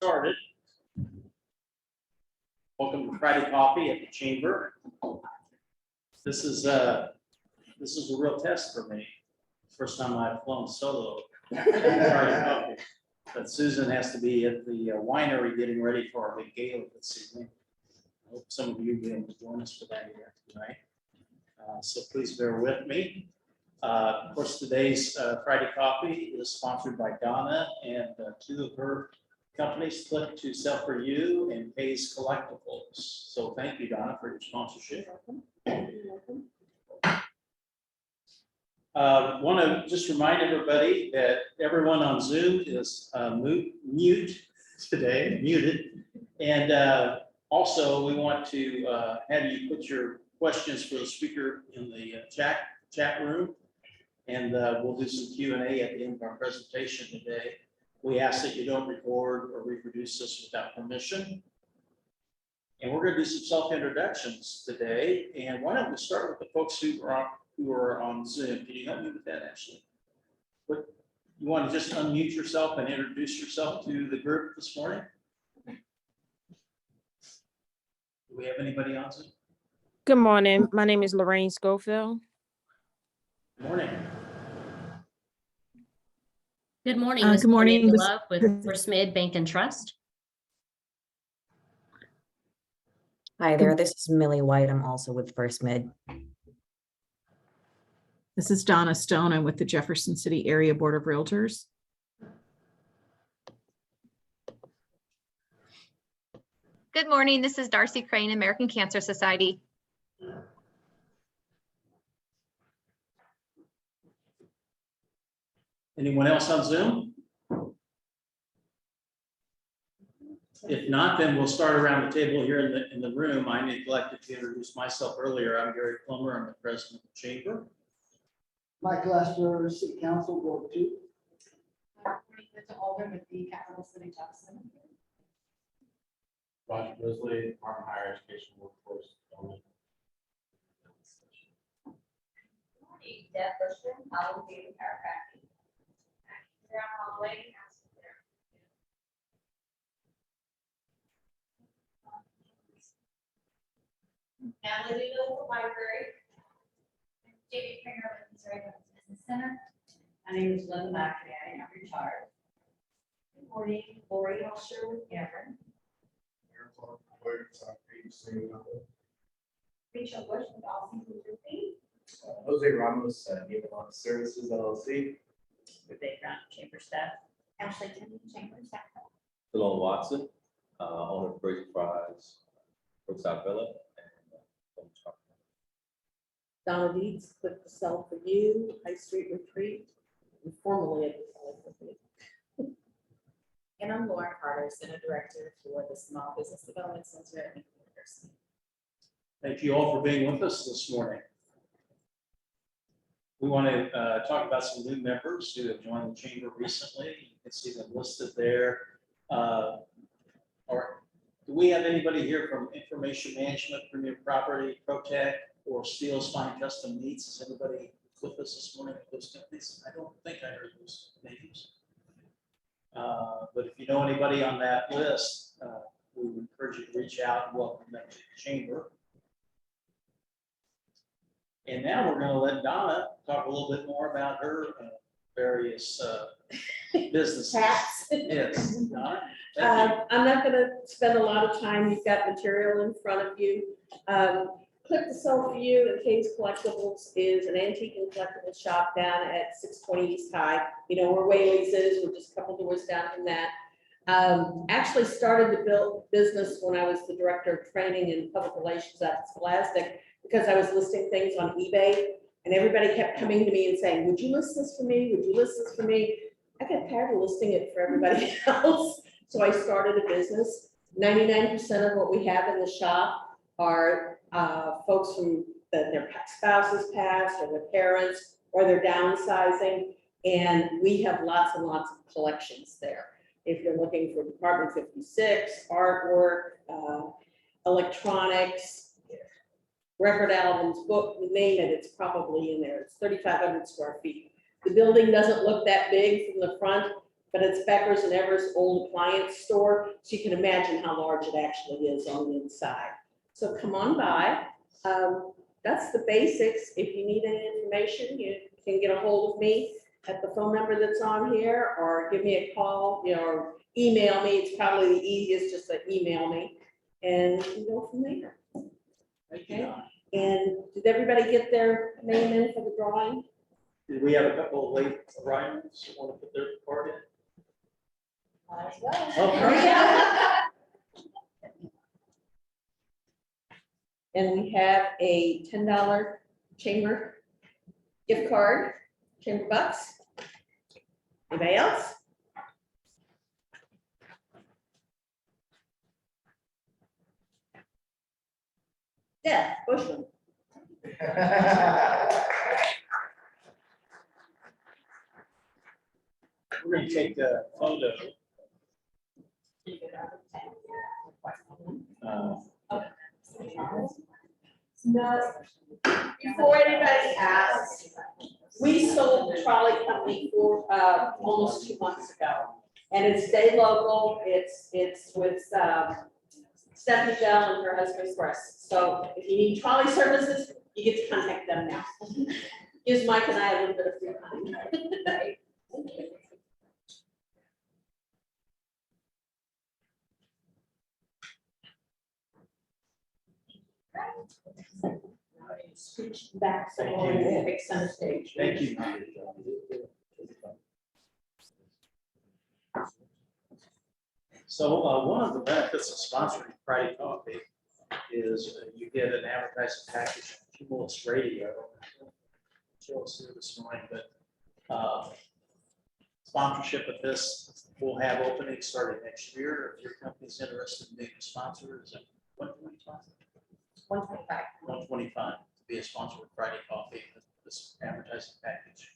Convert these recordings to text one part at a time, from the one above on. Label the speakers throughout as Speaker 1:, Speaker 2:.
Speaker 1: Started. Welcome to Friday Coffee at the Chamber. This is a real test for me. First time I've flown solo Friday Coffee. But Susan has to be at the winery getting ready for our big gala this evening. I hope some of you will be able to join us for that here tonight. So please bear with me. Of course, today's Friday Coffee is sponsored by Donna and two of her companies, Click to Sell for You and Pays Collectibles. So thank you, Donna, for your sponsorship. Want to just remind everybody that everyone on Zoom is muted today, and also we want to have you put your questions for the speaker in the chat room, and we'll do some Q&A at the end of our presentation today. We ask that you don't record or reproduce this without permission. And we're going to do some self-introductions today. And why don't we start with the folks who are on Zoom? Can you help me with that, Ashley? You want to just unmute yourself and introduce yourself to the group this morning? Do we have anybody on Zoom?
Speaker 2: Good morning. My name is Lorraine Schofield.
Speaker 1: Good morning.
Speaker 3: Good morning.
Speaker 4: Good morning.
Speaker 3: Love with First Mid Bank and Trust.
Speaker 4: Hi there, this is Millie White. I'm also with First Mid.
Speaker 5: This is Donna Stone. I'm with the Jefferson City Area Board of Realtors.
Speaker 6: Good morning. This is Darcy Crane, American Cancer Society.
Speaker 1: Anyone else on Zoom? If not, then we'll start around the table here in the room. I neglected to introduce myself earlier. I'm Gary Plummer. I'm the president of the chamber.
Speaker 7: Michael Asper, City Council, Ward 2.
Speaker 8: Alder with the Capital City Jefferson.
Speaker 9: Roger Grizzly, Department of Higher Education Workforce Development.
Speaker 8: Deb Bushman, Holland David Chiropractic. Natalie Doodle, Library. David Kramer with Missouri Business Center. My name is Linda McInerney, I'm retired. Good morning, Lori Helsher with Cameron. Rachel Bush with Austin Community.
Speaker 9: Jose Ramos, Naval Services LLC.
Speaker 8: With background chamber staff. Ashley Timmons, chamber staff.
Speaker 10: Stallone Watson, owner of Crazy Fries, Brookside Villa.
Speaker 11: Donna Deeds, Click to Sell for You, High Street Retreat, and formerly at the Selling Company.
Speaker 8: And I'm Lauren Carter, Center Director for the Small Business Development Center at Lincoln University.
Speaker 1: Thank you all for being with us this morning. We want to talk about some new members who have joined the chamber recently. You can see them listed there. Or do we have anybody here from Information Management, Premier Property, ProTech, or Steele's Fine Custom Needs? Is anybody with us this morning at those companies? I don't think I heard those names. But if you know anybody on that list, we would encourage you to reach out and welcome them to the chamber. And now we're going to let Donna talk a little bit more about her various businesses.
Speaker 11: Hats.
Speaker 1: Yes, Donna.
Speaker 11: I'm not going to spend a lot of time. You've got material in front of you. Click to Sell for You and Pays Collectibles is an antique and collectible shop down at 620 East High. You know where Whaley's is. We're just a couple doors down from that. Actually started the build business when I was the director of training and public relations at Scholastic, because I was listing things on eBay and everybody kept coming to me and saying, would you list this for me? Would you list this for me? I got tired of listing it for everybody else. So I started a business. 99% of what we have in the shop are folks who their spouses passed, or their parents, or they're downsizing. And we have lots and lots of collections there. If you're looking for Department 56, artwork, electronics, record albums, book, you name it, it's probably in there. It's 3,500 square feet. The building doesn't look that big from the front, but it's Becker's and Ever's old appliance store, so you can imagine how large it actually is on the inside. So come on by. That's the basics. If you need any information, you can get a hold of me at the phone number that's on here, or give me a call, or email me. It's probably the easiest, just to email me, and we can go from there.
Speaker 1: Thank you, Donna.
Speaker 11: And did everybody get their name in for the drawing?
Speaker 1: Did we have a couple of late arrivals who want to put their part in?
Speaker 8: As well.
Speaker 1: Oh,
Speaker 11: And we have a $10 chamber gift card, chamber bucks. Anybody else? Yeah, Bushman.
Speaker 1: We're going to take a photo.
Speaker 11: Before anybody asks, we sold the trolley company for almost 2 months ago. And it's stay local, it's with Stephanie Bell and her husband Chris. So if you need trolley services, you get to contact them now. Gives Mike and I a little bit of free time. Scooch back so
Speaker 1: Thank
Speaker 11: we're
Speaker 1: you.
Speaker 11: in the big center stage.
Speaker 1: Thank you. So one of the benefits of sponsoring Friday Coffee is you get an advertising package on Cumulus Radio. Show us here this morning, but sponsorship of this will have openings starting next year. If your company's interested in being a sponsor, is it 125?
Speaker 3: 125.
Speaker 1: 125 to be a sponsor of Friday Coffee. This advertising package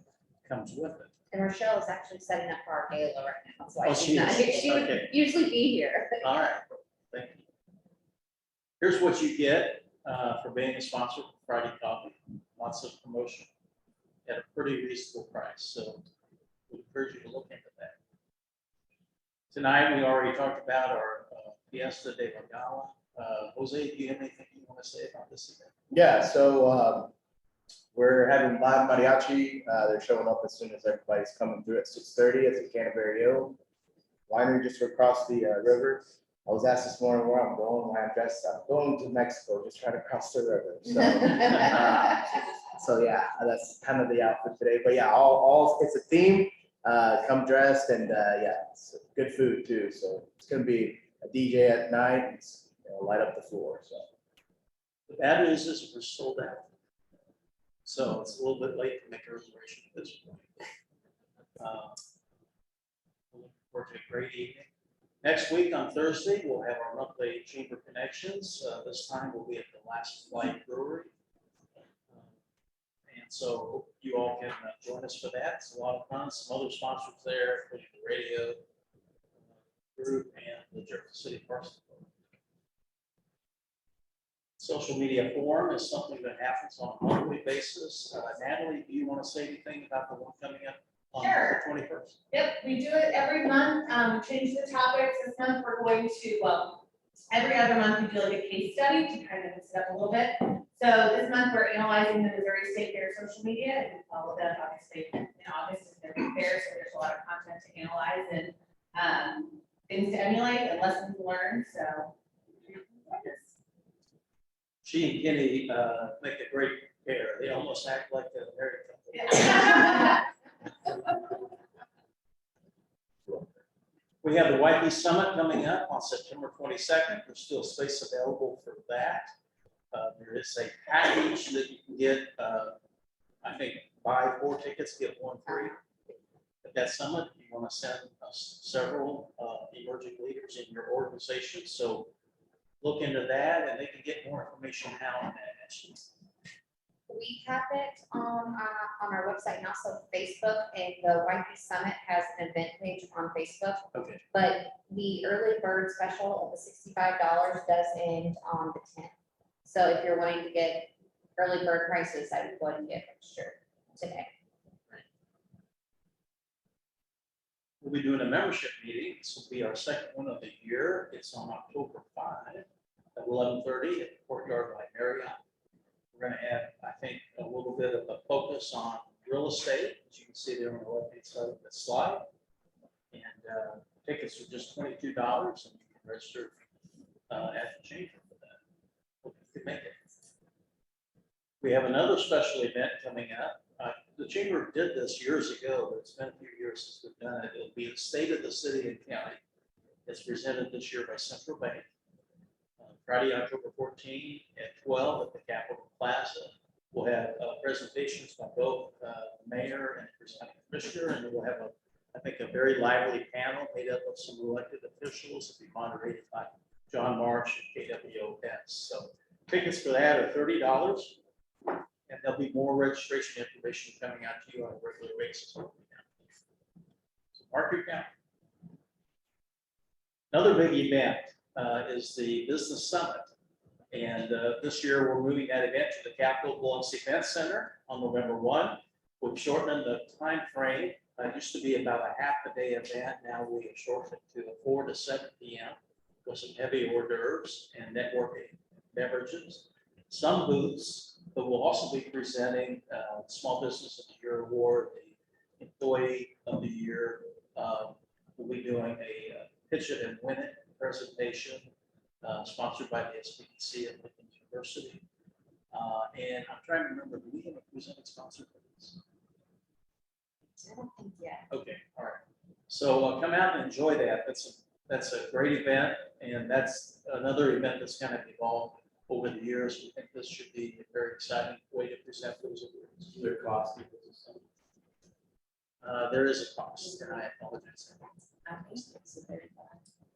Speaker 1: comes with it.
Speaker 8: And Rochelle is actually setting up for our gala right now. That's why
Speaker 1: Oh,
Speaker 8: she's
Speaker 1: she
Speaker 8: not
Speaker 1: is?
Speaker 8: here. She would
Speaker 1: Okay.
Speaker 8: usually be here.
Speaker 1: All right, thank you. Here's what you get for being a sponsor of Friday Coffee. Lots of promotion at a pretty reasonable price. So we encourage you to look into that. Tonight, we already talked about our Fiesta de la Gala. Jose, do you have anything you want to say about this event?
Speaker 9: Yeah, so we're having live mariachi. They're showing up as soon as everybody's coming through at 6:30 at the Canterbury Hill Winery just across the river. I was asked this morning where I'm going, why I'm dressed. I'm going to Mexico, just trying to cross the river. So, so yeah, that's kind of the outfit today. But yeah, all it's a theme. Come dressed, and yeah, it's good food too. So it's gonna be a DJ at night. It's, light up the floor. So
Speaker 1: The bad news is we're sold out. So it's a little bit late to make a reservation at this point. We'll look forward to a great evening. Next week on Thursday, we'll have our monthly Chamber Connections. This time we'll be at the Last Flight Brewery. And so hope you all can join us for that. It's a lot of fun. Some other sponsors there, including the radio group and the Jefferson City Parks. Social media forum is something that happens on a monthly basis. Natalie, do you want to say anything about the one coming up on
Speaker 12: Sure.
Speaker 1: the 21st?
Speaker 12: Yep, we do it every month. Change the topics. This month we're going to, well, every other month we do like a case study to kind of mix it up a little bit. So this month we're analyzing the Missouri State Fair social media, and all of that obviously in August is their fair, so there's a lot of content to analyze and things to emulate and lessons learned. So.
Speaker 1: She and Kenny make a great pair. They almost act like a married couple. We have the YP Summit coming up on September 22nd. There's still space available for that. There is a package that you can get, I think, buy 4 tickets, get 1 free. At that summit, you want to send us several emerging leaders in your organization. So look into that, and they can get more information how on that.
Speaker 8: We have it on our website and also Facebook, and the YP Summit has an event page on Facebook.
Speaker 1: Okay.
Speaker 8: But the early bird special of the $65 does end on the 10th. So if you're wanting to get early bird prices, I would go ahead and get registered today.
Speaker 1: We'll be doing a membership meeting. This will be our second one of the year. It's on October 5 at 11:30 at the Courtyard by Marriott. We're going to have, I think, a little bit of a focus on real estate, as you can see there on the left-hand side of the slide. And tickets are just $22, and you can register at the chamber for that. Hope you can make it. We have another special event coming up. The chamber did this years ago, but it's been a few years since we've done it. It'll be the state of the city and county. It's presented this year by Central Bank. Friday, October 14 at 12 at the Capitol Plaza. We'll have presentations by both the mayor and presiding commissioner, and we'll have I think a very lively panel made up of some elected officials. It'll be moderated by John Marsh and KWOS. So tickets for that are $30. And there'll be more registration information coming out to you on a regular basis. So mark your calendar. Another big event is the Business Summit. And this year we're moving that event to the Capitol Biloxi Event Center on November 1. We've shortened the time frame. It used to be about a half a day event. Now we have shortened it to 4 to 7 p.m. with some heavy hors d'oeuvres and networking beverages. Some booths, but we'll also be presenting Small Business of the Year Award, the Employee of the Year. We'll be doing a Pitch It and Win It presentation sponsored by the SBDC at Lincoln University. And I'm trying to remember, do we have a presenting sponsor for this?
Speaker 3: I don't think yet.
Speaker 1: Okay, all right. So come out and enjoy that. That's a great event, and that's another event that's kind of evolved over the years. We think this should be a very exciting way to present those awards.
Speaker 9: Is there a cost?
Speaker 1: There is a cost, and I apologize.
Speaker 3: I think it's 35.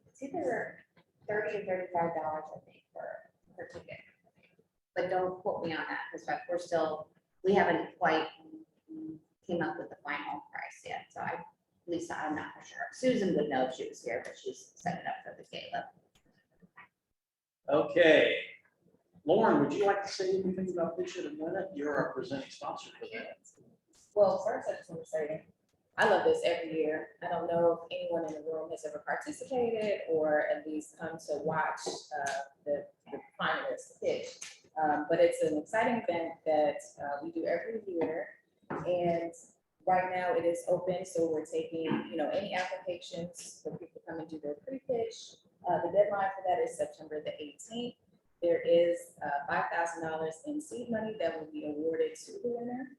Speaker 3: It's either $30 or $35, I think, per ticket. But don't quote me on that, because we haven't quite came up with the final price yet. So Lisa, I'm not for sure. Susan would know if she was here, but she's set it up for the gala.
Speaker 1: Okay. Lauren, would you like to say anything about Pitch It and Win It? You're our presenting sponsor for that.
Speaker 13: Well, first, I just want to say, I love this every year. I don't know if anyone in the room has ever participated or at least come to watch the finalists pitch. But it's an exciting event that we do every year. And right now it is open, so we're taking, any applications for people to come and do their pre-pitch. The deadline for that is September the 18th. There is $5,000 in seed money that will be awarded to the winner.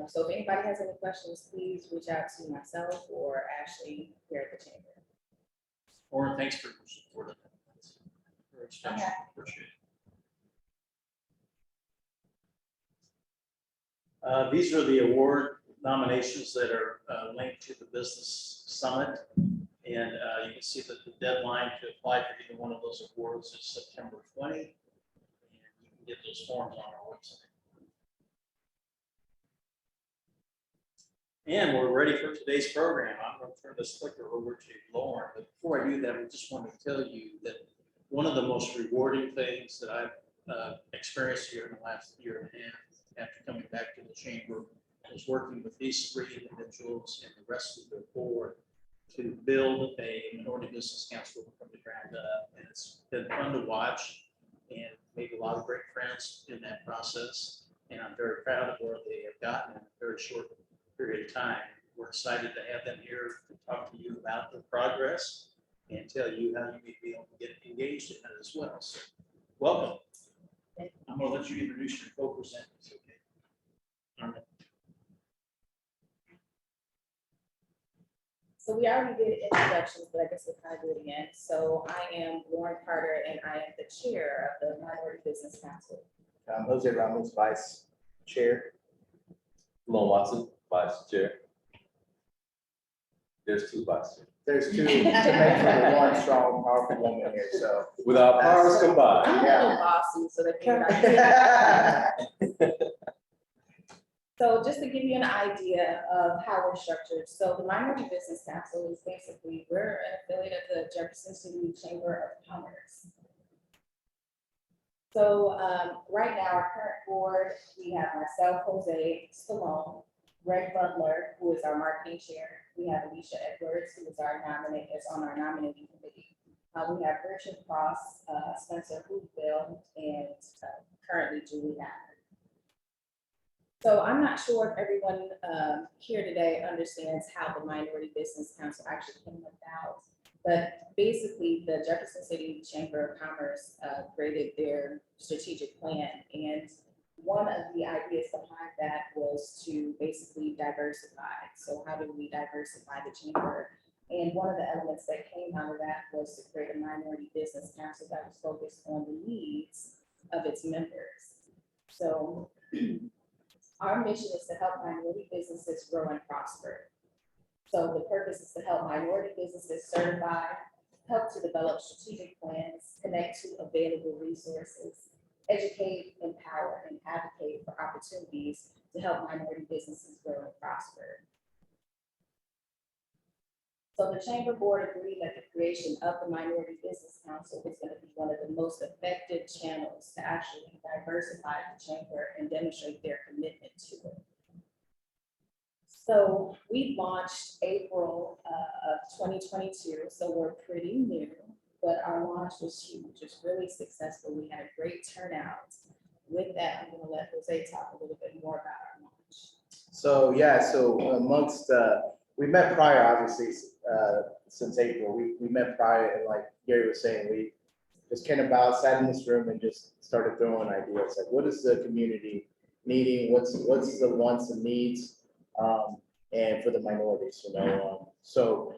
Speaker 13: So if anybody has any questions, please reach out to myself or Ashley here at the chamber.
Speaker 1: Lauren, thanks for your support of that. That's very special. Appreciate it. These are the award nominations that are linked to the Business Summit. And you can see that the deadline to apply for either one of those awards is September 20. And you can get those forms on our website. And we're ready for today's program. I'm going to turn this clicker over to Lauren. But before I do that, I just want to tell you that one of the most rewarding things that I've experienced here in the last year and a half after coming back to the chamber is working with these three individuals and the rest of the board to build a minority business council from the ground up. And it's been fun to watch and made a lot of great friends in that process. And I'm very proud of where they have gotten in a very short period of time. We're excited to have them here to talk to you about their progress and tell you how you may be able to get engaged in it as well. So welcome. I'm going to let you introduce your co-presenters. Okay. All right.
Speaker 13: So we already did introductions, but I guess we'll kind of do it again. So I am Lauren Carter and I am the chair of the Minority Business Council.
Speaker 9: Jose Ramos, vice chair.
Speaker 10: Stallone Watson, vice chair. There's two vice chairs.
Speaker 9: There's two to make for the one strong, powerful woman here, so.
Speaker 10: With our powers combined.
Speaker 13: I'm a
Speaker 9: Yeah.
Speaker 13: little bossy, so they figured So just to give you an idea of how we're structured, so the Minority Business Council is basically, we're an affiliate of the Jefferson City Chamber of Commerce. So right now, our current board, we have myself, Jose Stallone, Greg Butler, who is our marketing chair. We have Alicia Edwards, who is on our nominating committee. We have Richard Cross, Spencer Hoopville, and currently Julie Hatter. So I'm not sure if everyone here today understands how the Minority Business Council actually came about. But basically, the Jefferson City Chamber of Commerce created their strategic plan. And one of the ideas behind that was to basically diversify. So how do we diversify the chamber? And one of the elements that came out of that was to create a minority business council that was focused on the needs of its members. So our mission is to help minority businesses grow and prosper. So the purpose is to help minority businesses certify, help to develop strategic plans, connect to available resources, educate, empower, and advocate for opportunities to help minority businesses grow and prosper. So the Chamber Board agreed that the creation of the Minority Business Council is going to be one of the most effective channels to actually diversify the chamber and demonstrate their commitment to it. So we launched April of 2022, so we're pretty new, but our launch was huge. It was really successful. We had a great turnout. With that, I'm going to let Jose talk a little bit more about our launch.
Speaker 9: So yeah, so amongst we met prior, obviously, since April. We met prior, and like Gary was saying, we just came about, sat in this room, and just started throwing ideas. Like, what is the community needing? What's the wants and needs, and for the minorities, you know? So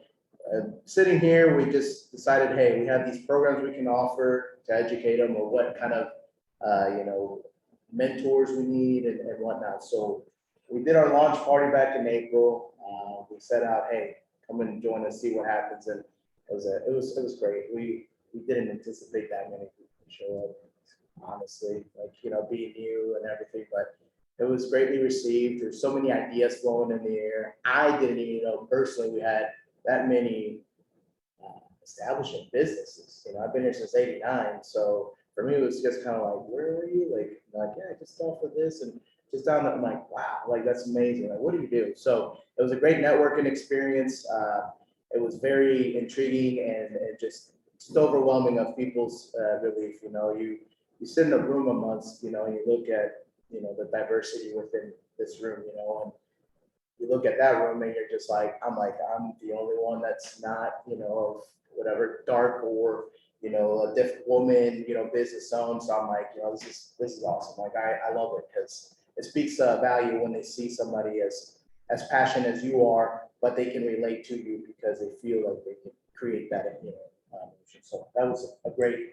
Speaker 9: sitting here, we just decided, hey, we have these programs we can offer to educate them, or what kind of you know, mentors we need and whatnot. So we did our launch party back in April. We set out, hey, come and join us, see what happens, and it was great. We didn't anticipate that many people to show up, honestly, like, you know, being new and everything, but it was greatly received. There's so many ideas flowing in the air. I didn't even know personally we had that many establishing businesses. You know, I've been here since '89, so for me it was just kind of like, where are you? Like yeah, just off of this and just down there. I'm like, wow, like that's amazing. Like, what do you do? So it was a great networking experience. It was very intriguing and just overwhelming of people's belief. You know, you sit in a room amongst, you know, and you look at, you know, the diversity within this room, you know, and you look at that room and you're just like, I'm the only one that's not, you know, of whatever dark or, you know, a different woman, you know, business owned. So I'm like, you know, this is awesome. Like, I love it because it speaks value when they see somebody as passionate as you are, but they can relate to you because they feel like they can create that, you know, so that was a great,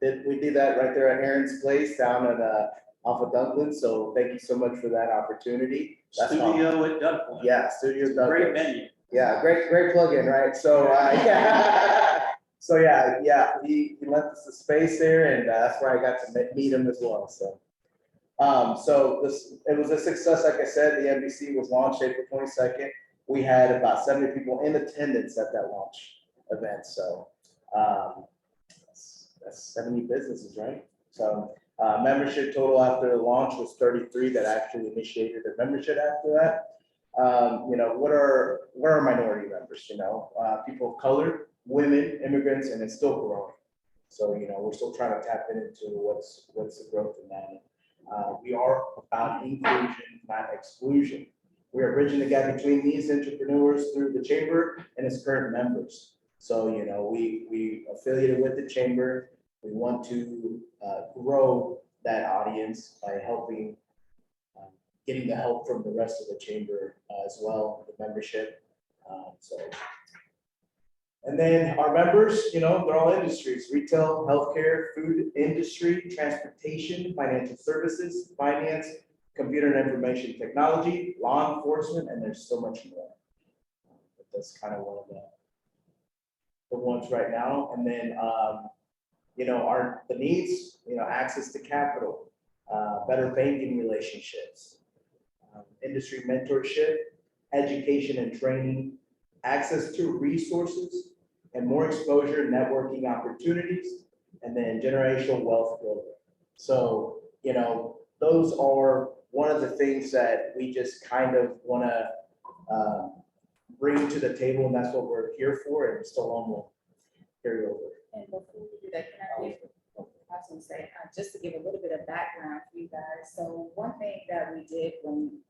Speaker 9: we did that right there at Aaron's place down at off of Dunklin. So thank you so much for that opportunity.
Speaker 1: Studio at Dunklin.
Speaker 9: Yeah, Studio Dunklin.
Speaker 1: Great venue.
Speaker 9: Yeah, great plug-in, right? So yeah, so yeah, he lent us the space there, and that's where I got to meet him as well. So, it was a success. Like I said, the NBC was launched April 22nd. We had about 70 people in attendance at that launch event. So that's 70 businesses, right? So membership total after the launch was 33 that actually initiated their membership after that. You know, what are minority members? You know, people of color, women, immigrants, and it's still growing. So, you know, we're still trying to tap into what's the growth in that. We are about inclusion, not exclusion. We are bridging the gap between these entrepreneurs through the chamber and its current members. So, you know, we affiliated with the chamber. We want to grow that audience by helping, getting the help from the rest of the chamber as well, the membership. And then our members, you know, they're all industries: retail, healthcare, food industry, transportation, financial services, finance, computer and information technology, law enforcement, and there's so much more. But that's kind of one of the ones right now. And then, you know, the needs, you know, access to capital, better banking relationships, industry mentorship, education and training, access to resources, and more exposure, networking opportunities, and then generational wealth building. So, you know, those are one of the things that we just kind of want to bring to the table, and that's what we're here for, and Stallone will carry over.
Speaker 13: And before we do that, can I give, I was gonna say, just to give a little bit of background for you guys. So one thing that we did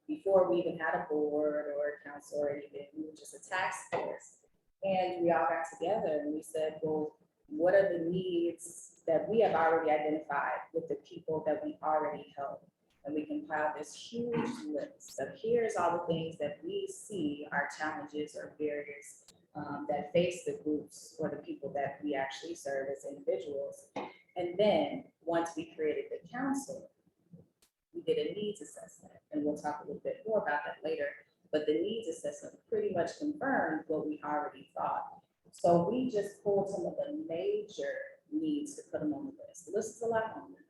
Speaker 13: before we even had a board or a council or anything, we were just a task force. And we all got together and we said, well, what are the needs that we have already identified with the people that we already help? And we compiled this huge list of here's all the things that we see are challenges or barriers that face the groups or the people that we actually serve as individuals. And then once we created the council, we did a needs assessment, and we'll talk a little bit more about that later. But the needs assessment pretty much confirmed what we already thought. So we just pulled some of the major needs to put them on the list. The list is a lot longer,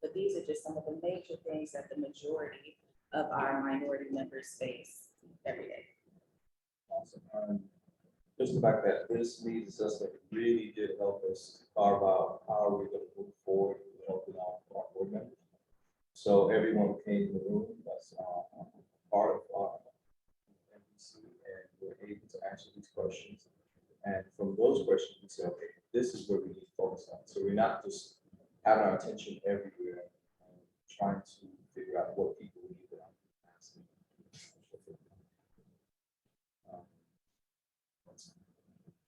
Speaker 13: but these are just some of the major things that the majority of our minority members face every day.
Speaker 10: Awesome. Just the fact that this needs assessment really did help us carve out how we're going to move forward with helping out our board members. So everyone came in the room that's part of our NBC, and we're able to answer these questions. And from those questions, we said, okay, this is where we need to focus on. So we're not just having our attention everywhere, trying to figure out what people need to ask.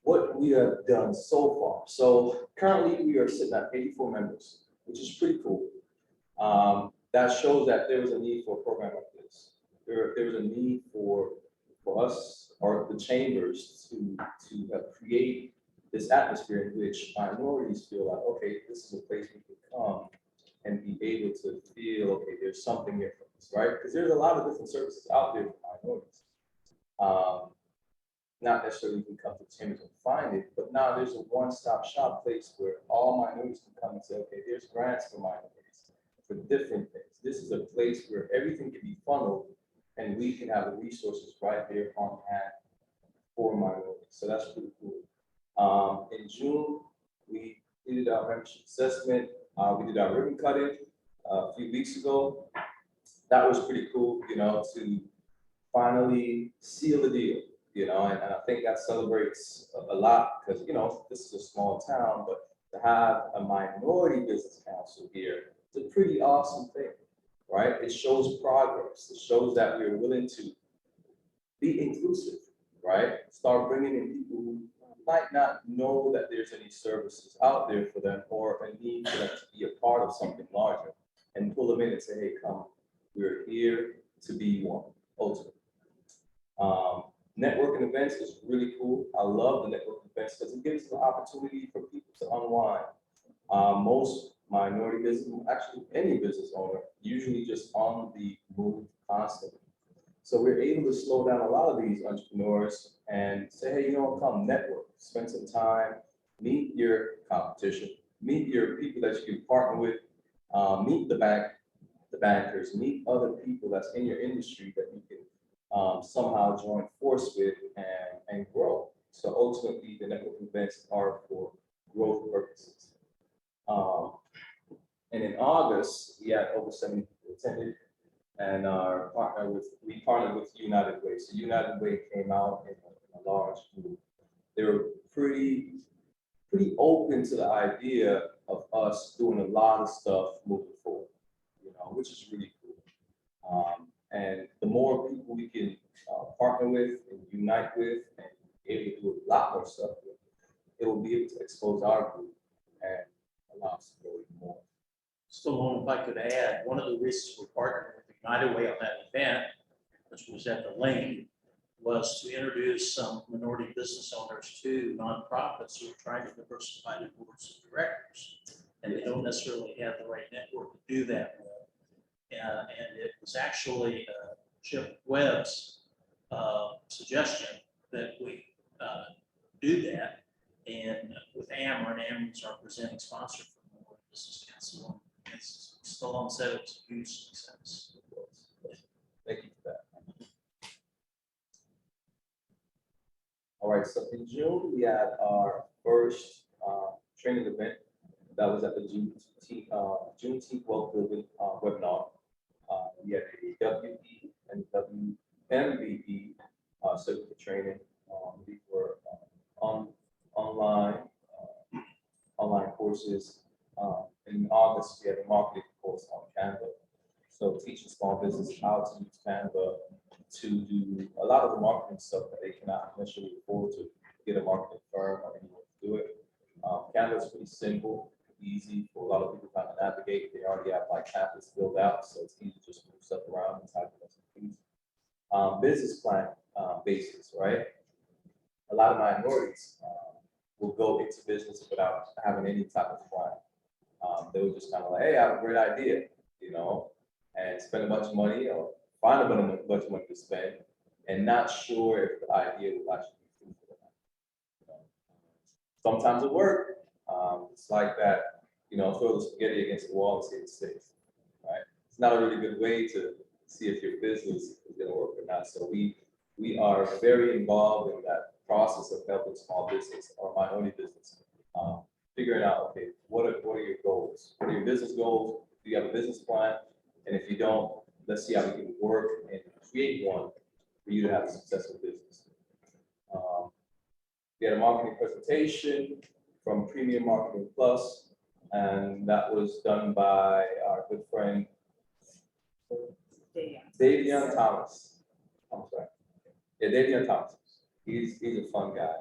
Speaker 10: What we have done so far. So currently we are sitting at 84 members, which is pretty cool. That shows that there was a need for a program like this. There was a need for us or the chambers to create this atmosphere in which minorities feel like, okay, this is a place we can come and be able to feel, okay, there's something here for us, right? Because there's a lot of different services out there for minorities. Not necessarily you can come to the chambers and find it, but now there's a one-stop shop place where all minorities can come and say, okay, there's grants for minorities, for different things. This is a place where everything can be funneled and we can have the resources right there on hand for minorities. So that's pretty cool. In June, we did our membership assessment. We did our ribbon cutting a few weeks ago. That was pretty cool, you know, to finally seal the deal. You know, and I think that celebrates a lot because, you know, this is a small town, but to have a minority business council here, it's a pretty awesome thing, right? It shows progress. It shows that we're willing to be inclusive, right? Start bringing in people who might not know that there's any services out there for them or a need for them to be a part of something larger and pull them in and say, hey, come, we're here to be one, ultimately. Networking events is really cool. I love the networking events because it gives an opportunity for people to unwind. Most minority business, actually any business owner, usually just on the move constantly. So we're able to slow down a lot of these entrepreneurs and say, hey, you know what, come network, spend some time, meet your competition, meet your people that you can partner with, meet the bankers, meet other people that's in your industry that you can somehow join force with and grow. So ultimately, the network events are for growth purposes. And in August, we had over 70 people attended, and we partnered with United Way. So United Way came out in a large group. They were pretty open to the idea of us doing a lot of stuff moving forward, you know, which is really cool. And the more people we can partner with and unite with and be able to do a lot more stuff with, it will be able to expose our group and allow us to grow even more.
Speaker 1: Stallone, if I could add, one of the reasons we're partnering with United Way on that event, which was at the Lane, was to introduce some minority business owners to nonprofits who are trying to diversify their boards of directors. And they don't necessarily have the right network to do that with. And it was actually Chip Webb's suggestion that we do that. And with Amber, and Amber's our presenting sponsor for the Minority Business Council. And Stallone said it was a huge success.
Speaker 10: Thank you for that. All right, so in June, we had our first training event that was at the Juneteenth Wealth Building webinar. We had a WE and WMBE certificate training. We were online courses. In August, we had a marketing course on Canva. So teaching small business how to use Canva to do a lot of the marketing stuff that they cannot necessarily afford to get a marketing firm or anyone to do it. Canva is pretty simple, easy for a lot of people to kind of navigate. They already have like templates built out, so it's easy to just move stuff around and type in some things. Business plan basis, right? A lot of minorities will go into business without having any type of plan. They were just kind of like, hey, I have a great idea, and spend a bunch of money or find a bunch of money to spend and not sure if the idea will actually be fruitful or not. Sometimes it works. It's like that, throw the spaghetti against the wall and see if it sticks, right? It's not a really good way to see if your business is going to work or not. So we are very involved in that process of helping small business or minority business, figuring out, okay, what are your goals? What are your business goals? Do you have a business plan? And if you don't, let's see how we can work and create one for you to have a successful business. We had a marketing presentation from Premium Marketing Plus, and that was done by our good friend, Davion Thomas. I'm sorry. Yeah, Davion Thomas. He's a fun guy,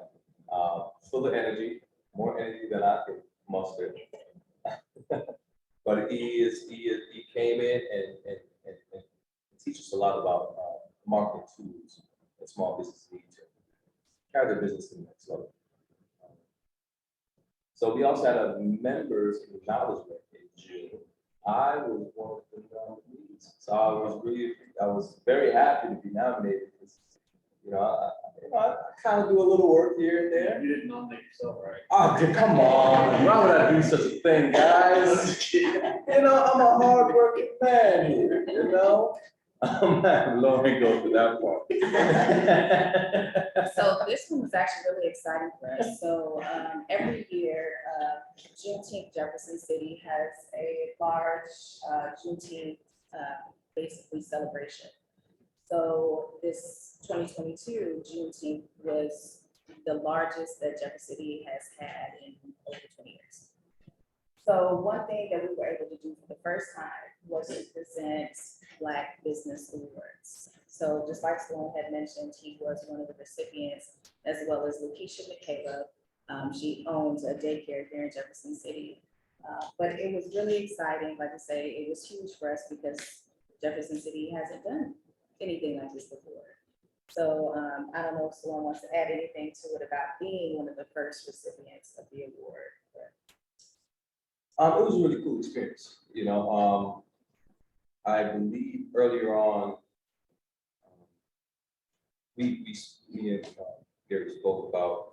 Speaker 10: full of energy, more energy than I could muster. But he came in and teaches a lot about marketing tools that small businesses need to carry their business to the next level. So we also had a members acknowledgement in June. I was one of the nominees, so I was very happy to be nominated because I kind of do a little work here and there.
Speaker 1: You didn't nominate yourself, right?
Speaker 10: Oh, come on! Why would I do such a thing, guys? I'm a hard-working man here. Lauren go to that part.
Speaker 13: So this one was actually really exciting for us. So every year, Juneteenth, Jefferson City has a large Juneteenth basically celebration. So this 2022 Juneteenth was the largest that Jefferson City has had in over 20 years. So one thing that we were able to do for the first time was to present Black Business Awards. So just like Stallone had mentioned, he was one of the recipients, as well as Lakeisha McCaleb. She owns a daycare here in Jefferson City. But it was really exciting. Like I say, it was huge for us because Jefferson City hasn't done anything like this before. So I don't know if Stallone wants to add anything to it about being one of the first recipients of the award.
Speaker 10: It was a really cool experience. I believe earlier on, me and Gary spoke about,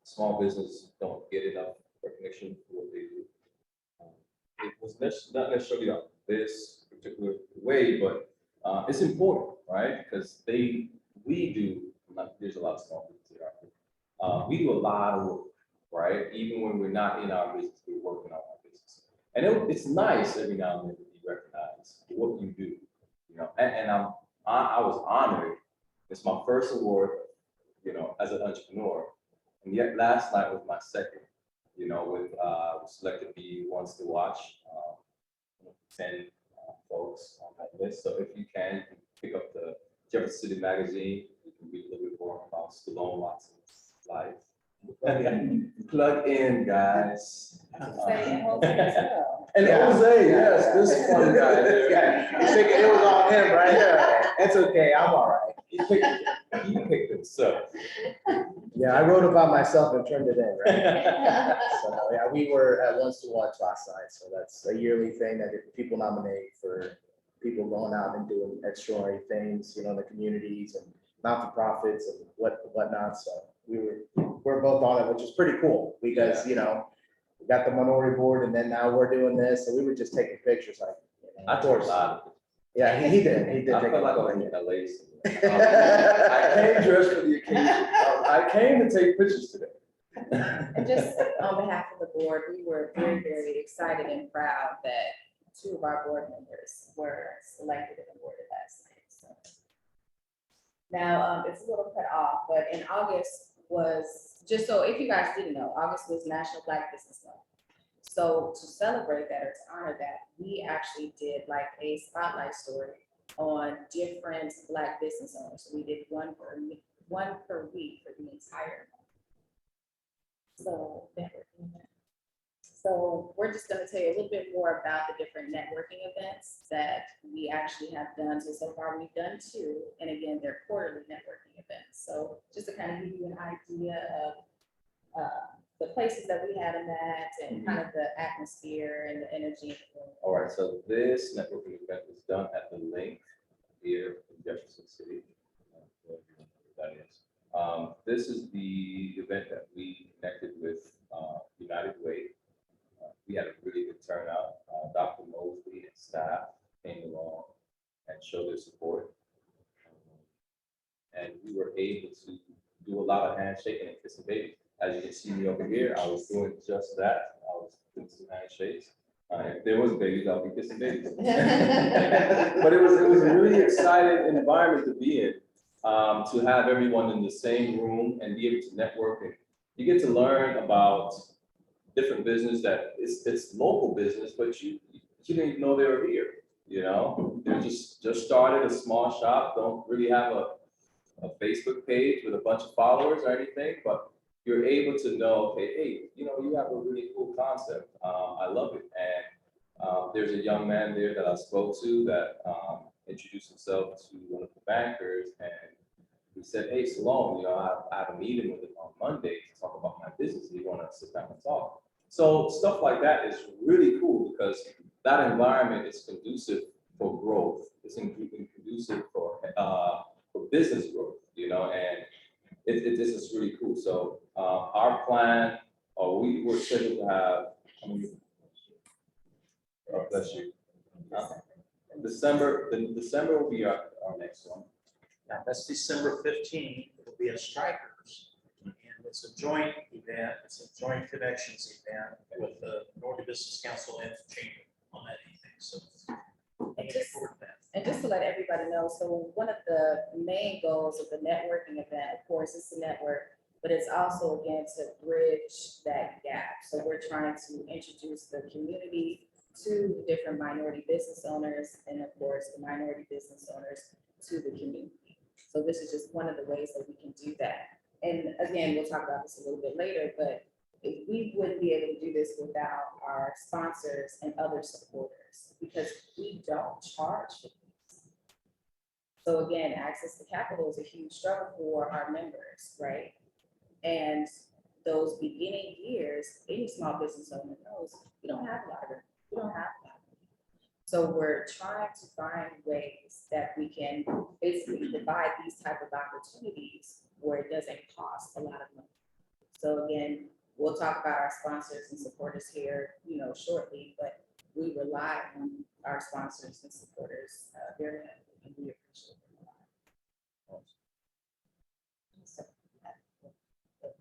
Speaker 10: small business don't get enough recognition for what they do. It was not necessarily on this particular way, but it's important, right? Because there's a lot of small businesses here. We do a lot of work, right? Even when we're not in our business, we're working on our business. And it's nice every now and then to be recognized for what you do, and I was honored. It's my first award, as an entrepreneur. And yet last night was my second, with selected be ones to watch, 10 folks on that list. So if you can pick up the Jefferson City magazine, you can read a little bit more about Stallone Watson's life. Plug in, guys. And Jose, yes, this fun guy there.
Speaker 9: You figured it was on him, right?
Speaker 10: Yeah.
Speaker 9: It's okay, I'm all right.
Speaker 10: He picked it, so.
Speaker 9: Yeah, I wrote about myself and turned it in, right? So, yeah, we were at Once to Watch last night, so that's a yearly thing that people nominate for people going out and doing extraordinary things, in the communities and not-for-profits and whatnot, so we're both on it, which is pretty cool, because, we got the minority board, and then now we're doing this, so we were just taking pictures, like.
Speaker 10: I took a lot of it.
Speaker 9: Yeah, he did. He did.
Speaker 10: I
Speaker 9: take
Speaker 10: felt
Speaker 9: a
Speaker 10: like I
Speaker 9: lot
Speaker 10: was
Speaker 9: of
Speaker 10: in
Speaker 9: it.
Speaker 10: LA. I came dressed for the occasion. I came to take pictures today.
Speaker 13: And just on behalf of the board, we were very, very excited and proud that 2 of our board members were selected and awarded last night. So Now, it's a little cut off, but in August was, just so if you guys didn't know, August was National Black Business Month. So to celebrate that or to honor that, we actually did like a spotlight story on different Black business owners. So we did one per week for the entire month. So networking event. So we're just going to tell you a little bit more about the different networking events that we actually have done. So far we've done 2, and again, they're quarterly networking events. So just to kind of give you an idea of the places that we had them at and kind of the atmosphere and the energy.
Speaker 10: All right, so this networking event was done at the link here in Jefferson City. That is. This is the event that we connected with United Way. We had a really good turnout. Dr. Mosley and staff came along and showed their support. And we were able to do a lot of handshaking and kissing babies. As you can see me over here, I was doing just that. I was doing some handshakes. If there was babies, I'll be kissing babies. But it was a really exciting environment to be in, to have everyone in the same room and be able to network. And you get to learn about different business that it's local business, but you didn't even know they were here. You know, they're just started a small shop, don't really have a Facebook page with a bunch of followers or anything, but you're able to know, okay, hey, you know, you have a really cool concept. I love it. And there's a young man there that I spoke to that introduced himself to one of the bankers, and he said, hey, Stallone, you know, I have a meeting with him on Monday to talk about my business. Do you want to sit down and talk? So stuff like that is really cool because that environment is conducive for growth. It's conducive for business growth, you know, and this is really cool. So our plan, we were scheduled to have, bless you. December will be our next one.
Speaker 1: Now, that's December 15th. It'll be at Strikers. And it's a joint event. It's a joint connections event with the Northern Business Council and the Chamber on that evening. So looking forward to that.
Speaker 13: And just to let everybody know, so one of the main goals of the networking event, of course, is to network, but it's also, again, to bridge that gap. So we're trying to introduce the community to the different minority business owners, and of course, the minority business owners to the community. So this is just one of the ways that we can do that. And again, we'll talk about this a little bit later, but we wouldn't be able to do this without our sponsors and other supporters, because we don't charge for these. So again, access to capital is a huge struggle for our members, right? And those beginning years, any small business owner knows, we don't have a lot of it. We don't have a lot. So we're trying to find ways that we can basically provide these type of opportunities where it doesn't cost a lot of money. So again, we'll talk about our sponsors and supporters here, you know, shortly, but we rely on our sponsors and supporters very heavily, and we appreciate them a lot. So,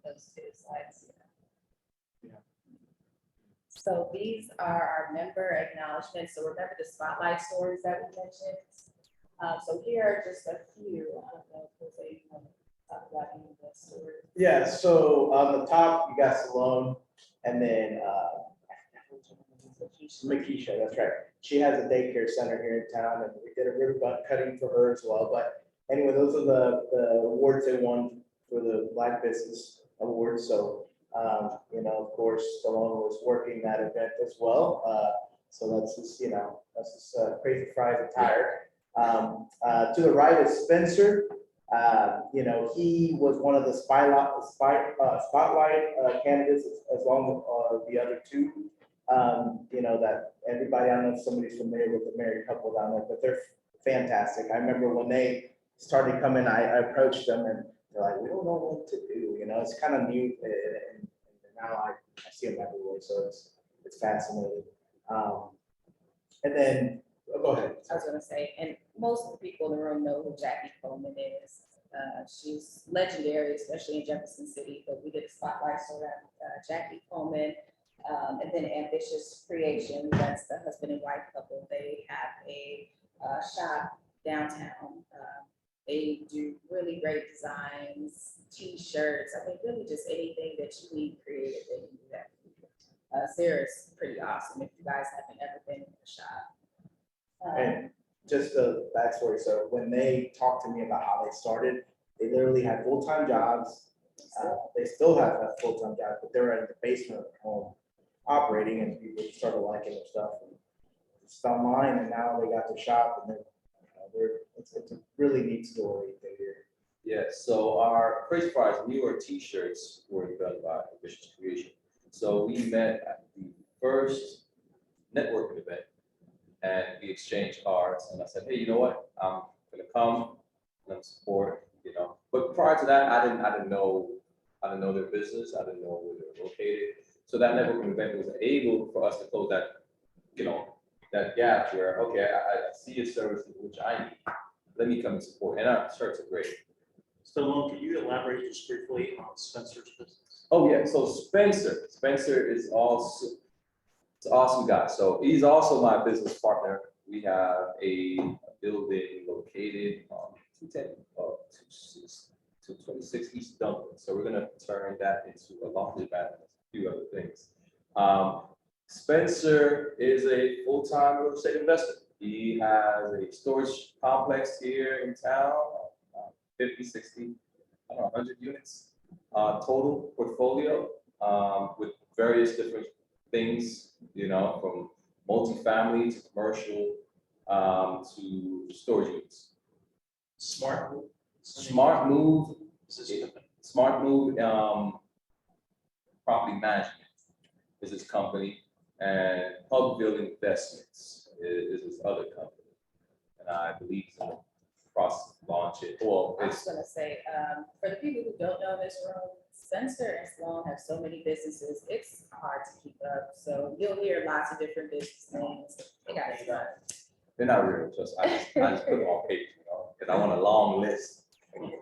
Speaker 13: those 2 slides. So these are our member acknowledgements. So remember the spotlight stories that we mentioned. So here are just a few. I don't know if Jose, you want to talk about any of the stories.
Speaker 9: Yeah, so on the top, you got Stallone, and then Makisha, that's right. She has a daycare center here in town, and we did a ribbon cutting for her as well. But anyway, those are the awards they won for the Black Business Awards. So, you know, of course, Stallone was working that event as well. So that's just, you know, that's just crazy fries and tired. To the right is Spencer. You know, he was one of the spotlight candidates, as long as the other 2. You know, that everybody, I don't know if somebody's familiar with the married couple down there, but they're fantastic. I remember when they started coming, I approached them and they're like, we don't know what to do. You know, it's kind of new, and now I see them everywhere, so it's fascinating. And then, go ahead.
Speaker 13: I was going to say, and most of the people in the room know who Jackie Coleman is. She's legendary, especially in Jefferson City, but we did a spotlight story on Jackie Coleman. And then Ambitious Creation, that's the husband and wife couple. They have a shop downtown They do really great designs, T-shirts, I mean, really just anything that you need creative, they can do that. Sarah's pretty awesome if you guys haven't ever been in the shop.
Speaker 9: And just a backstory, so when they talked to me about how they started, they literally had full-time jobs. They still have full-time jobs, but they were in the basement of their home operating, and people started liking their stuff. And just online, and now they got their shop, and it's a really neat story to hear.
Speaker 10: Yeah, so our Crazy Fries New York T-shirts were done by Ambitious Creation. So we met at the first networking event and we exchanged cards and I said, hey, you know what? I'm gonna come and support, you know. But prior to that, I didn't know their business, I didn't know where they were located. So that networking event was able for us to close that, you know, that gap where, okay, I see a service which I need. Let me come and support. And our shirts are great.
Speaker 1: Stallone, could you elaborate just briefly on Spencer's business?
Speaker 10: Oh yeah, so Spencer is also, it's an awesome guy. So he's also my business partner. We have a building located on 226 East Dublin. So we're gonna turn that into a laundry mat and a few other things. Spencer is a full-time real estate investor. He has a storage complex here in town, 50, 60, I don't know, 100 units. Total portfolio with various different things, you know, from multifamily to commercial to storage units.
Speaker 1: Smart Move?
Speaker 10: Smart Move Property Management is his company, and Hubville Investments is his other company. And I believe he's in the process of launch it. Well,
Speaker 13: I was gonna say, for the people who don't know this room, Spencer and Stallone have so many businesses, it's hard to keep up. So you'll hear lots of different business names. They got it done.
Speaker 10: they're not real, I just put them on paper, you know, because I want a long list.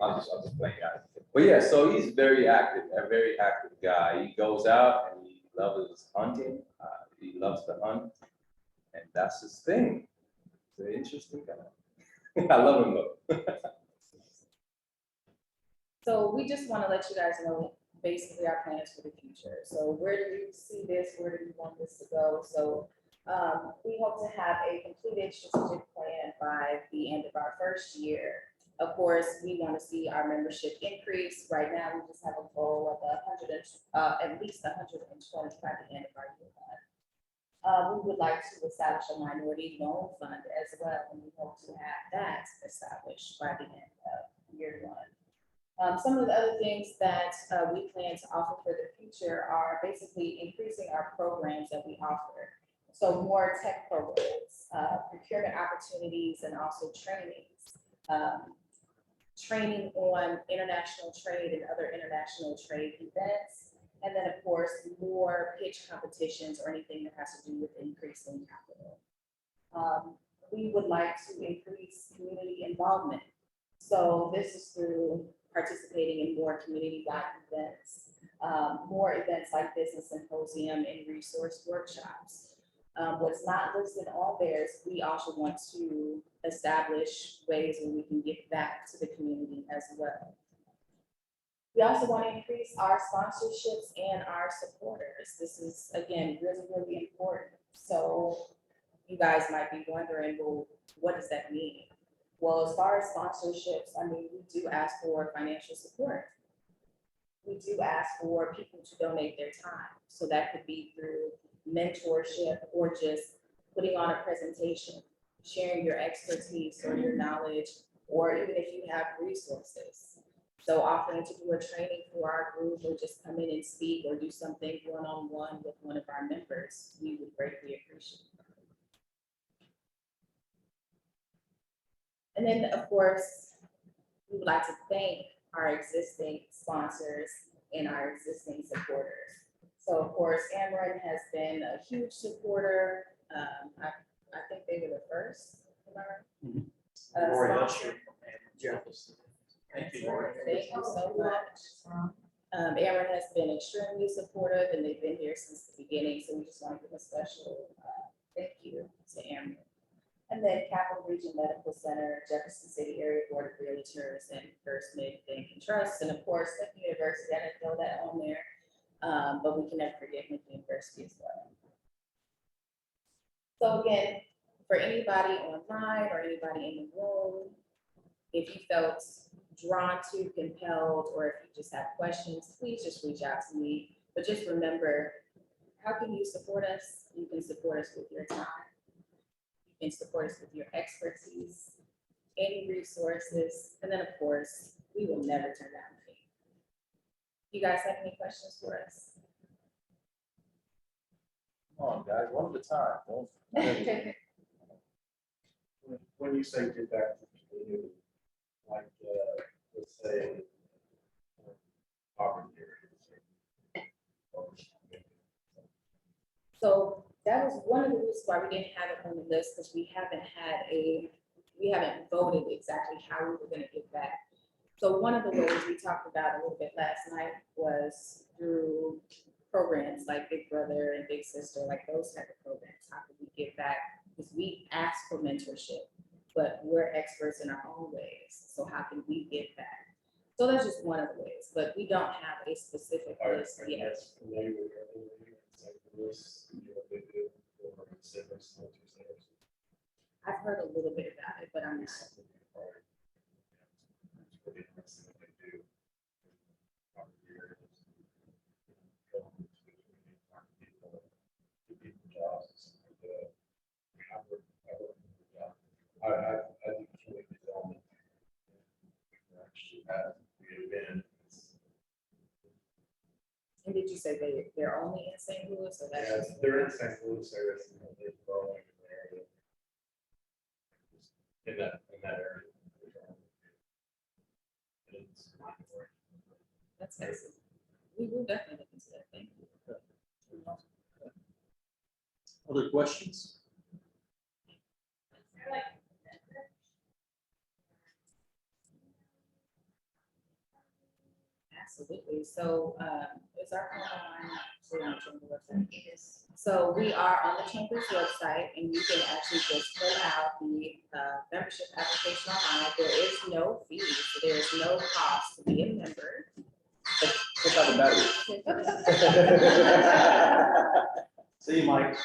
Speaker 10: I'm just playing out. But yeah, so he's very active, a very active guy. He goes out and he loves hunting. He loves to hunt, and that's his thing. He's an interesting guy. I love him though.
Speaker 13: So we just want to let you guys know basically our plans for the future. So where do you see this? Where do you want this to go? So we hope to have a completed strategic plan by the end of our first year. Of course, we want to see our membership increase. Right now, we just have a goal of at least 120 by the end of our year. We would like to establish a minority loan fund as well, and we hope to have that established by the end of year one. Some of the other things that we plan to offer for the future are basically increasing our programs that we offer. So more tech programs, procurement opportunities, and also trainings. Training on international trade and other international trade events. And then, of course, more pitch competitions or anything that has to do with increasing capital. We would like to increase community involvement. So this is through participating in more community-wide events, more events like business symposium and resource workshops. What's not listed on there is we also want to establish ways where we can give back to the community as well. We also want to increase our sponsorships and our supporters. This is, again, really, really important. So you guys might be wondering, well, what does that mean? Well, as far as sponsorships, I mean, we do ask for financial support. We do ask for people to donate their time. So that could be through mentorship or just putting on a presentation, sharing your expertise or your knowledge, or even if you have resources. So offering to do a training for our group or just come in and speak or do something one-on-one with one of our members, we would greatly appreciate it. And then, of course, we would like to thank our existing sponsors and our existing supporters. So, of course, Ameren has been a huge supporter. I think they were the first. Sponsor.
Speaker 1: Jefferson. Thank you.
Speaker 13: Thank you so much. Ameren has been extremely supportive and they've been here since the beginning. So we just want to give a special thank you to Ameren. And then Capital Region Medical Center, Jefferson City Area Board of Realtors, and First Mid Bank and Trust, and of course, Lincoln University, I didn't throw that on there. But we can never forget Lincoln University as well. So again, for anybody online or anybody in the room, if you felt drawn to, compelled, or if you just have questions, please just reach out to me. But just remember, how can you support us? You can support us with your time. You can support us with your expertise, any resources, and then of course, we will never turn down a fee. You guys have any questions for us?
Speaker 10: Come on, guys, one at a time. Don't-
Speaker 9: When you say get back to the community, like, let's say, poverty areas.
Speaker 13: So that was one of the reasons why we didn't have it on the list, because we haven't voted exactly how we were gonna give back. So one of the ways we talked about a little bit last night was through programs like Big Brother and Big Sister, like those type of programs. How can we give back? Because we ask for mentorship, but we're experts in our own ways. So how can we give back? So that's just one of the ways, but we don't have a specific list yet. I've heard a little bit about it, but I'm not.
Speaker 9: I think community development actually has been.
Speaker 13: And did you say they're only in St. Louis, or that's?
Speaker 9: Yes, they're in St. Louis area, so they're growing in the area. In that area.
Speaker 13: That's excellent. We will definitely look into that. Thank you.
Speaker 1: Other questions?
Speaker 13: Absolutely. So, is our website? It is. So we are on the chamber's website, and you can actually just fill out the membership application online. There is no fee, so there is no cost to be a member.
Speaker 9: Check out the battery.
Speaker 1: See you, Mike.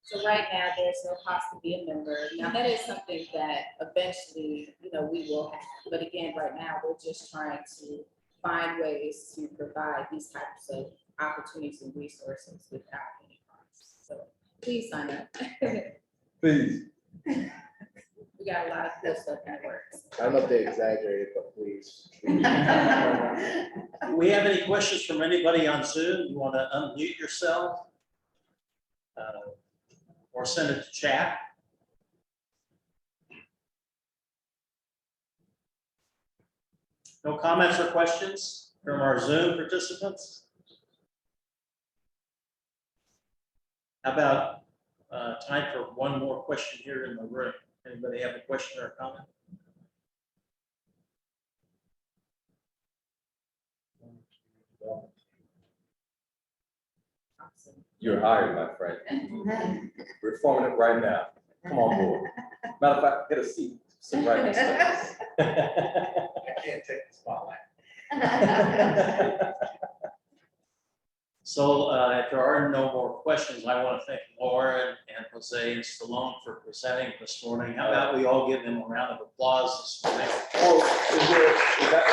Speaker 13: So right now, there's no cost to be a member. Now, that is something that eventually, we will have. But again, right now, we're just trying to find ways to provide these types of opportunities and resources without any cost. So please sign up.
Speaker 10: Please.
Speaker 13: We got a lot of good stuff in the works.
Speaker 9: I don't know if they exaggerated, but please.
Speaker 1: Do we have any questions from anybody on Zoom? You want to unmute yourself? Or send it to chat? No comments or questions from our Zoom participants? How about time for one more question here in the room? Anybody have a question or a comment?
Speaker 10: You're hired, my friend. We're forming it right now. Come on board. Matter of fact, get a seat. Sit right next to us.
Speaker 9: I can't take the spotlight.
Speaker 1: So if there are no more questions, I want to thank Lauren and Jose and Stallone for presenting this morning. How about we all give them a round of applause this morning?
Speaker 10: Oh, is that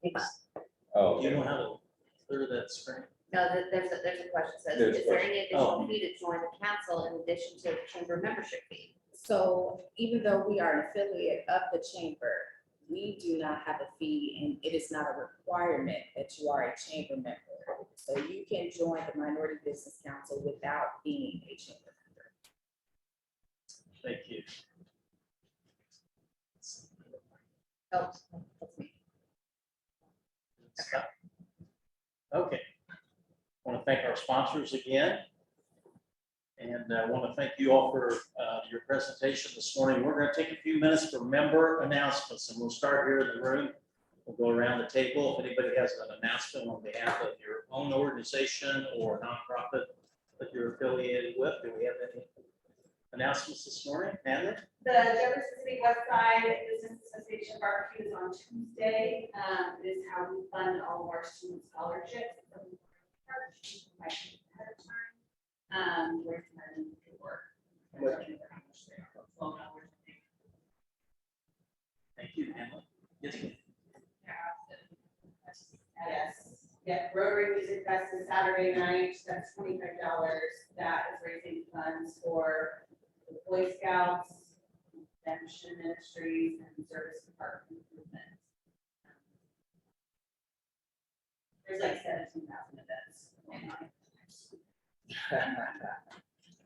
Speaker 10: the fact? Oh.
Speaker 1: You know how to clear that screen?
Speaker 3: No, there's a question, says,
Speaker 10: There's a
Speaker 3: is there
Speaker 10: question.
Speaker 3: any additional fee to join the council in addition to the chamber membership fee?
Speaker 13: So even though we are an affiliate of the chamber, we do not have a fee, and it is not a requirement that you are a chamber member. So you can join the Minority Business Council without being a chamber member.
Speaker 1: Thank you.
Speaker 3: Oh, that's me.
Speaker 1: Okay. I want to thank our sponsors again. And I want to thank you all for your presentation this morning. We're going to take a few minutes for member announcements, and we'll start here in the room We'll go around the table. If anybody has an announcement on behalf of your own organization or nonprofit that you're affiliated with, do we have any announcements this morning? Natalie?
Speaker 12: The Jefferson City West Side Business Association barbecue is on Tuesday. It is how we fund all of our student scholarships. So we charge by ahead of time. We're planning to work. I don't remember how much they are, $12, I think.
Speaker 1: Thank you, Natalie. Yes, ma'am.
Speaker 12: Yes, yeah, Rotary Music Fest is Saturday night, that's $25. That is raising funds for the Boy Scouts, Mission Ministries, and Service Department improvements. There's like 17,000 events going on.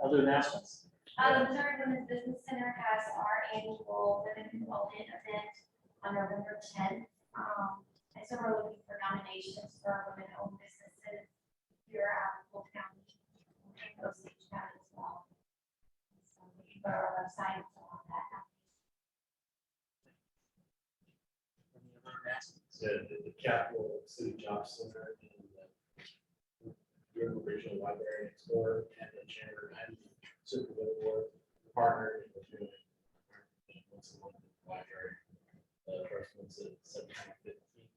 Speaker 1: Other announcements?
Speaker 8: The Missouri Women's Business Center has our annual Women Who Own It event on November 10th. And so we're looking for nominations for women-owned businesses here out of Polk County, and Osage County as well. So we can go to our website and fill out that application.
Speaker 1: Any other announcements?
Speaker 14: The Capital City Job Center and the Durham Regional Library next door and the Chamber and Supervisor Board partnered with the once a month library. First one's at September 15th.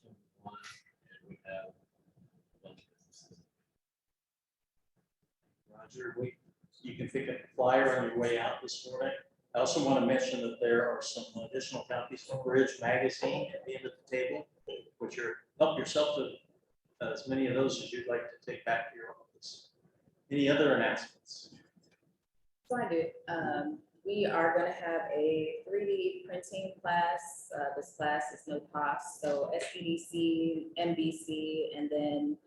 Speaker 14: And we have a bunch of businesses.
Speaker 1: Roger, you can pick up a flyer on your way out this morning. I also want to mention that there are some additional copies of Bridge Magazine at the end of the table, which are, help yourself to as many of those as you'd like to take back to your office. Any other announcements?
Speaker 13: So I do. We are going to have a 3D printing class. This class is no cost. So SBDC, MBC, and then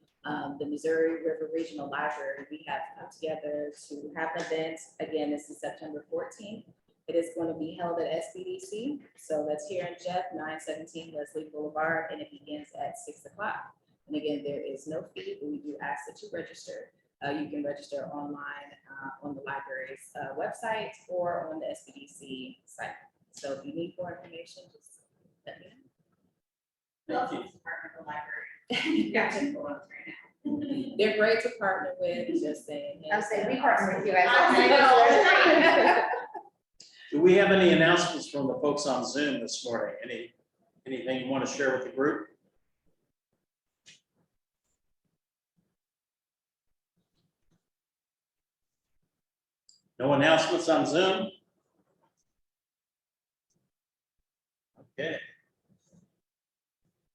Speaker 13: the Missouri River Regional Library, we have come together to have an event. Again, this is September 14th. It is going to be held at SBDC. So that's here in Jeff, 917 Leslie Boulevard, and it begins at 6 o'clock. And again, there is no fee, but we do ask that you register. You can register online on the library's website or on the SBDC site. So if you need more information, just let me know.
Speaker 1: Thank you.
Speaker 12: Partner with the library. Got two for us right now.
Speaker 13: They're great to partner with, just saying.
Speaker 3: I'll say we partner with you guys.
Speaker 12: I know.
Speaker 1: Do we have any announcements from the folks on Zoom this morning? Anything you want to share with the group? No announcements on Zoom? Okay.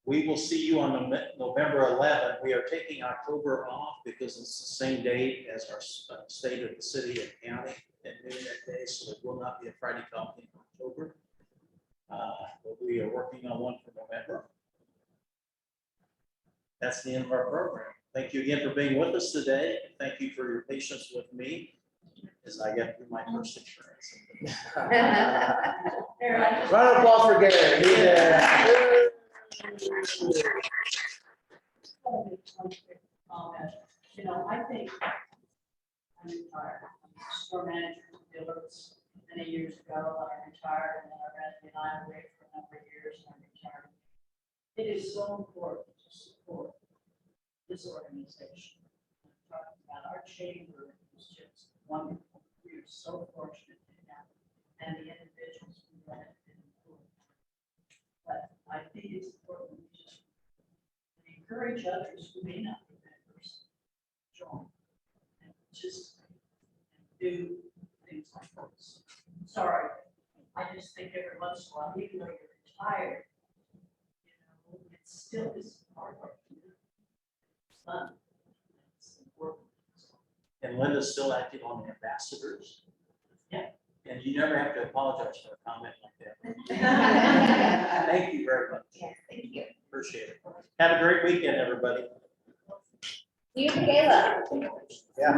Speaker 1: We will see you on November 11th. We are taking October off because it's the same date as our state of the city and county at noon that day, so it will not be a Friday coffee in October. But we are working on one for November. That's the end of our program. Thank you again for being with us today. Thank you for your patience with me as I get through my first insurance.
Speaker 9: Round of applause for Gary. He's there.
Speaker 15: You know, I think I'm retired. I'm a store manager for Dillard's many years ago. I retired and then I ran the United Way for a number of years and I retired. It is so important to support this organization. I'm talking about our chamber is just wonderful. We are so fortunate to have and the individuals who run it. But I think it's important to just encourage others who may not be members to join and participate and do things like this. Sorry, I just think every once in a while, even though you're retired, you know, it still is part of it. It's fun. It's important.
Speaker 1: And Linda's still active on the ambassadors.
Speaker 15: Yeah.
Speaker 1: And you never have to apologize for a comment like that. Thank you very much.
Speaker 3: Yes, thank you.
Speaker 1: Appreciate it. Have a great weekend, everybody.
Speaker 3: You, Kayla.
Speaker 9: Yeah.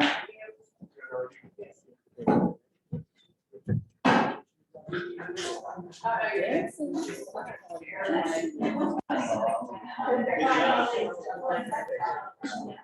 Speaker 1: Good job.